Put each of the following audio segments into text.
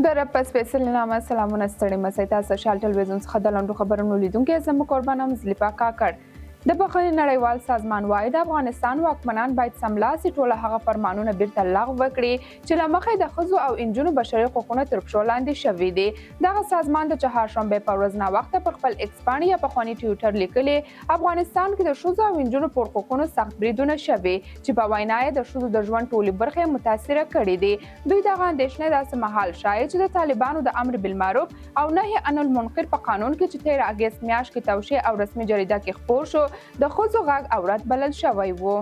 د رب په سپېڅلي نامه سلامونه ستړي مسئ تاسو سوشال ټلویزیون څخه د لنډو خبرونو لیدونکي زموږ قربانم زلیپا کاکړ. د بخښنې نړیوال سازمان وایي د افغانستان واکمنان باید سملاسي ټوله هغه فرمانونه بیرته لغوه کړي چې له مخې د ښځو او نجونو بشري حقوقونه تر پښو لاندې شوي دي. دغه سازمان د چهارشنبې په ورځ ناوخته پر خپل ایکس پاڼې یا پخواني ټویټر لیکلي افغانستان کې د ښځو او نجونو پر حقوقونو سخت بریدونه شوي چې په وینا یې د ښځو د ژوند ټولې برخې متاثره کړي دي. دوی دغه اندېښنې داسې مهال شایي چې د طالبانو د امر بالمعروف او نهي عن المنکر په قانون کې چې تېره اګست میاشت کې توشیح او رسمي جریده کې خپور شو د ښځو غږ عورت بلل شوی و.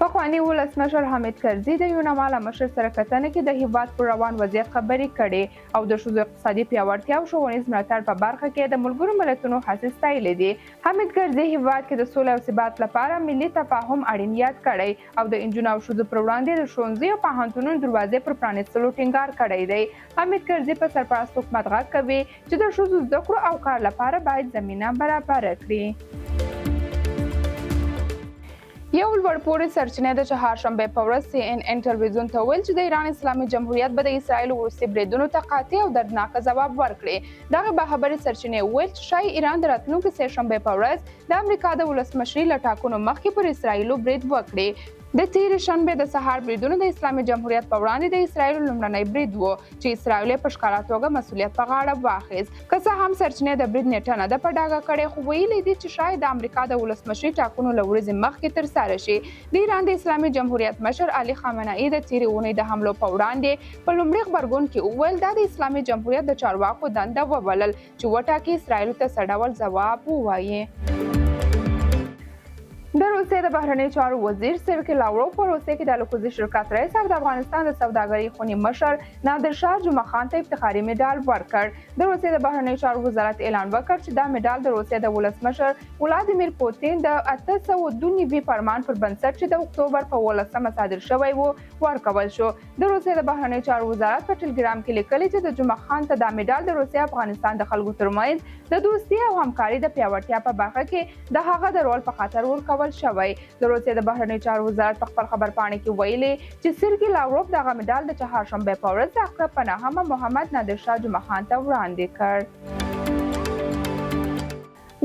پخواني ولسمشر حامد کرزي د یونما له مشر سره کتنه کې د هیواد پر روان وضعیت خبرې کړې او د ښځو اقتصادي پیاوړتیا او ښوونیز ملاتړ په برخه کې د ملګرو ملتونو هڅې ستایلې دي. حامد کرزي هیواد کې د سولې او ثبات لپاره ملي تفاهم اړین یاد کړی او د نجونو او ښځو پر وړاندې د ښوونځیو او پوهنتونونو دروازې پر پرانیستلو ټینګار کړی دی. حامد کرزي په سرپرست حکومت غږ کوي چې د ښځو زده کړو او کار لپاره باید زمینه برابره کړي. یو لوړپوړي سرچینې د چهارشنبې په ورځ CNN ټلویزیون ته وویل چې د ایران اسلامي جمهوریت به د اسرائیلو وروستي بریدونو ته قاطع او دردناکه ځواب ورکړي. دغه باخبرې سرچینې وویل چې ښایي ایران د راتلونکي سه شنبې په ورځ د امریکا د ولسمشرۍ له ټاکنو مخکې پر اسرائیلو برید وکړي. د تېرې شنبې د سهار بریدونو د اسلامي جمهوریت په وړاندې د اسرائیلو لومړنی برید و چې اسرائیل یې په ښکاره توګه مسؤلیت په غاړه واخیست. که څه هم سرچینې د برید نیټه نه ده په ډاګه کړې خو ویلي دي چې شاید د امریکا د ولسمشرۍ ټاکنو له ورځې مخکې ترسره شي. د ایران د اسلامي جمهوریت مشر علي خامنه‌ای د تېرې اونۍ د حملو په وړاندې په لومړي غبرګون کې وویل دا د اسلامي جمهوریت د چارواکو دنده وبلل چې وټاکي اسرائیلو ته څه ډول ځواب ووایي. د روسیې د بهرنیو چارو وزیر سرګی لاوروف په روسیې کې د الکوزي شرکت رئیس او د افغانستان د سوداګرۍ خونی مشر نادر شاه جمعه خان ته افتخاري مډال ورکړ. د روسیې د بهرنیو چارو وزارت اعلان وکړ چې دا مډال د روسیې د ولسمشر ولادیمیر پوتین د 802 فرمان پر بنسټ چې د اکتوبر په 18 صادر شوی و ورکول شو. د روسیې د بهرنیو چارو وزارت په ټلګرام کې لیکلي چې د جمعه خان ته دا مډال د روسیې افغانستان د خلکو ترمنځ د دوستي او همکاري د پیاوړتیا په برخه کې د هغه د رول په خاطر ورکول شوی. د روسیې د بهرنیو چارو وزارت په خپل خبرپاڼه کې ویلي چې سرګی لاوروف دغه مډال د چهارشنبې په ورځ د اقرب پناهمه محمد نادر شاه جمعه خان ته وړاندې کړ.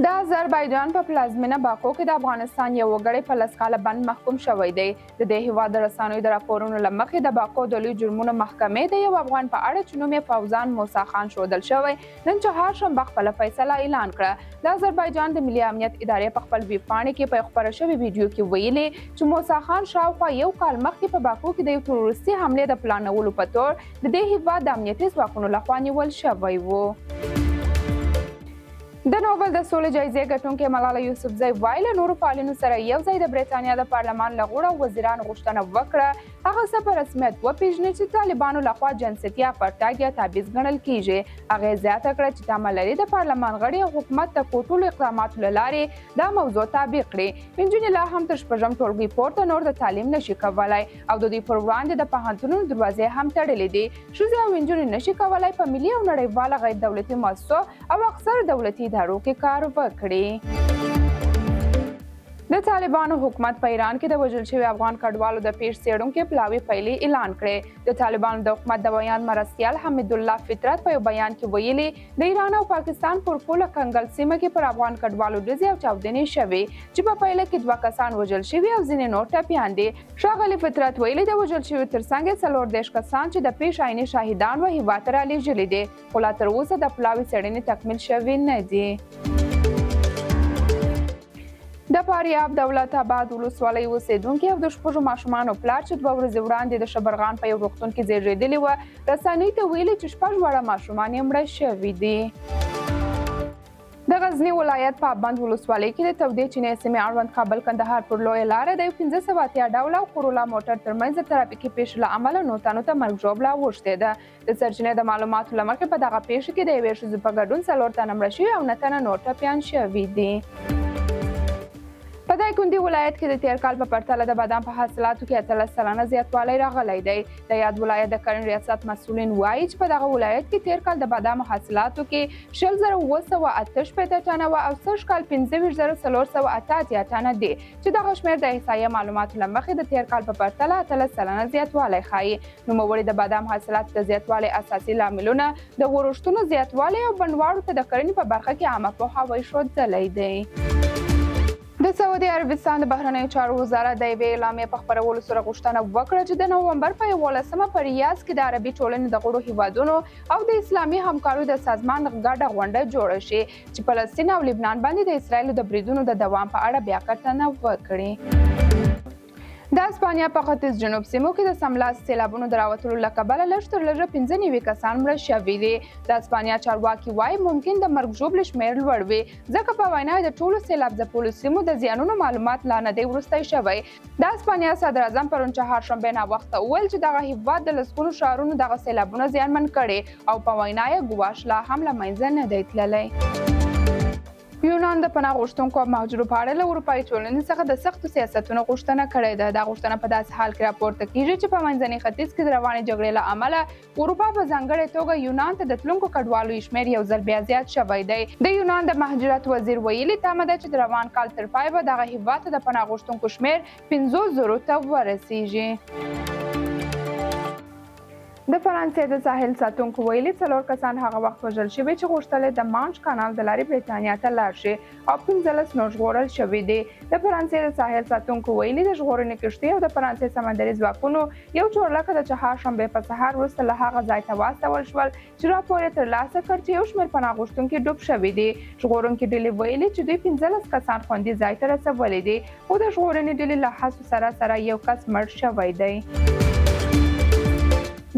د آذربایجان په پلازمینه باکو کې د افغانستان یو وګړی په 10 کاله بند محکوم شوی دی. د دې هیواد د رسنیو د راپورونو له مخې د باکو د لوی جرمونو محکمې د یو افغان په اړه چې نوم یې فوزان موسی خان ښودل شوی نن چهارشنبه خپله فیصله اعلان کړه. د آذربایجان د ملي امنیت ادارې په خپل ویب پاڼې کې په خپره شوې ویډیو کې ویلي چې موسی خان شاوخوا یو کال مخکې په باکو کې د یو تروریستي حملې د پلانولو په تور د دې هیواد د امنیتي ځواکونو لخوا نیول شوی و. د نوبل د سولې جایزې ګټونکې ملاله یوسفزۍ وایي له نورو فعالینو سره یو ځای د برېټانیا د پارلمان له غړو او وزیرانو غوښتنه وکړه هغه څه په رسمیت وپېژني چې طالبانو لخوا جنسیتي اپارټایډ یا تبعیض ګڼل کیږي. هغې زیاته کړه چې تمه لري د پارلمان غړي او حکومت د ټولو اقداماتو له لارې دا موضوع تابع کړي. نجونې لا هم تر شپږم ټولګي پورته نور د تعلیم نشي کولی او د دوی پر وړاندې د پوهنتونونو دروازې هم تړلې دي. ښځې او نجونې نشي کولی په ملي او نړیواله غیر دولتي مؤسسو او اکثر دولتي ادارو کې کار وکړي. د طالبانو حکومت په ایران کې د وژل شوي افغان کډوالو د پیش څېړونکي پلاوي پیلي اعلان کړی. د طالبانو د حکومت د بیان مرستیال حمیدالله فطرت په یو بیان کې ویلي د ایران او پاکستان پر پوله کنګل سیمه کې پر افغان کډوالو ډزې او چاودنې شوې چې په پیله کې 2 کسان وژل شوي او ځینې نور ټپیان دي. ښاغلي فطرت ویلي د وژل شوي ترڅنګ 40 کسان چې د پیش عیني شاهدان و هیواد ته رالیږلي دي خو لا تر اوسه د پلاوي څېړنې تکمیل شوي نه دي. د فاریاب دولت آباد ولسوالۍ اوسیدونکي او د شپږو ماشومانو پلار چې 2 ورځې وړاندې د شبرغان په یو روغتون کې زیږېدلي وه رسنیو ته ویلي چې 6 واړه ماشومان یې مړه شوي دي. د غزني ولایت په ابند ولسوالۍ کې د تودې چینې سیمې اړوند کابل کندهار پر لویه لاره د 1580 ډوله کورولا موټر ترمنځ د ترافیکي پیښې له امله 9 تنو ته مرګ ژوبله اوښتې ده. د سرچینې د معلوماتو له مخې په دغه پیښه کې د یوې ښځې په ګډون 4 تنه مړه شوي او 9 تنه نور ټپیان شوي دي. په دایکنډي ولایت کې د تیر کال په پرتله د بادام په حاصلاتو کې 18 سلنه زیاتوالی راغلی دی. د یاد ولایت د کرنې ریاست مسؤلین وایي چې په دغه ولایت کې تیر کال د بادامو حاصلاتو کې 7,988 ټنه وه او سږ کال 15,488 ټنه دي چې دغه شمېر د احصایې معلوماتو له مخې د تیر کال په پرتله 18 سلنه زیاتوالی ښایي. نوموړي د بادام حاصلاتو د زیاتوالي اساسي لاملونه د ورښتونو زیاتوالی او بڼوالو ته د کرنې په برخه کې عامه پوهاوی ښودلی دی. د سعودي عربستان د بهرنیو چارو وزارت د یوې اعلامیې په خپرولو سره غوښتنه وکړه چې د نومبر په 11مه په ریاض کې د عربي ټولنې د غړو هیوادونو او د اسلامي همکاریو د سازمان ګډه غونډه جوړه شي چې فلسطین او لبنان باندې د اسرایلو د بریدونو د دوام په اړه بیا کتنه وکړي. د اسپانیا په ختیځ جنوب سیمو کې د سملاس سیلابونو د راوتلو له کبله لږ تر لږه 95 کسان مړه شوي دي. د اسپانیا چارواکي وایي ممکن د مرګ ژوبلې شمېر لوړ وي ځکه په وینا د ټولو سیلاب ځپلو سیمو د زیانونو معلومات لا نه دی وروستی شوی. د اسپانیا صدر اعظم پرون چهارشنبه ناوخته وویل چې دغه هیواد د لسګونو ښارونو دغه سیلابونه زیانمن کړي او په وینا یې ګواښ لا هم له منځه نه دی تللی. یونان د پناه غوښتونکو او مهاجرو په اړه له اروپایي ټولنې څخه د سختو سیاستونو غوښتنه کړې ده. دا غوښتنه په داسې حال کې راپورته کیږي چې په منځني ختیځ کې د روانې جګړې له امله اروپا په ځانګړې توګه یونان ته د تلونکو کډوالو شمېر یو ځل بیا زیات شوی دی. د یونان د مهاجرت وزیر ویلي تمه ده چې د روان کال تر پای به دغه هیواد ته د پناه غوښتونکو شمېر 5,000 ته ورسیږي. د فرانسې د ساحل ساتونکو ویلي 4 کسان هغه وخت وژل شوي چې غوښتل د مانش کانال د لارې برېټانیا ته لاړ شي او 15 نور ژغورل شوي دي. د فرانسې د ساحل ساتونکو ویلي د ژغورنې کښتۍ او د فرانسې سمندري ځواکونو یو چورلکه د چهارشنبې په سهار وروسته له هغه ځای ته واستول شول چې راپور یې ترلاسه کړ چې یو شمېر پناه غوښتونکي ډوب شوي دي. ژغورونکي ډلې ویلي چې دوی 15 کسان خوندي ځای ته رسولي دي خو د ژغورنې ډلې له هڅو سره یو کس مړ شوی دی.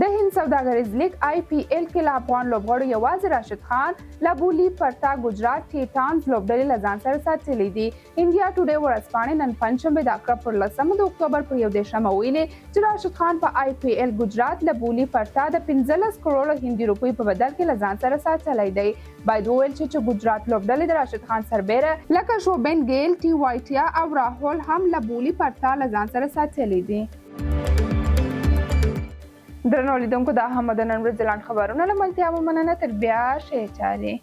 د هند سوداګریز لیگ IPL کې له افغان لوبغاړو یوازې راشد خان لابولي پرتا ګجرات ټیټانز لوبډلې له ځان سره ساتلي دي. انډیا ټوډے ورځپاڼې نن پنجشنبه د اکتوبر پر 10 د اکتوبر پر 11 ویلي چې راشد خان په IPL ګجرات لابولي پرتا د 15 کروڑ هندي روپیو په بدل کې له ځان سره ساتلی دی. باید وویل چې ګجرات لوبډلې د راشد خان سربیره لکه شوبن ګیل ټي وایټیا او راهول هم لابولي پرتا له ځان سره ساتلي دي. درنو لیدونکو دا هم د نن ورځې لاند خبرونه له ملتیا مننه تر بیا ښې چارې.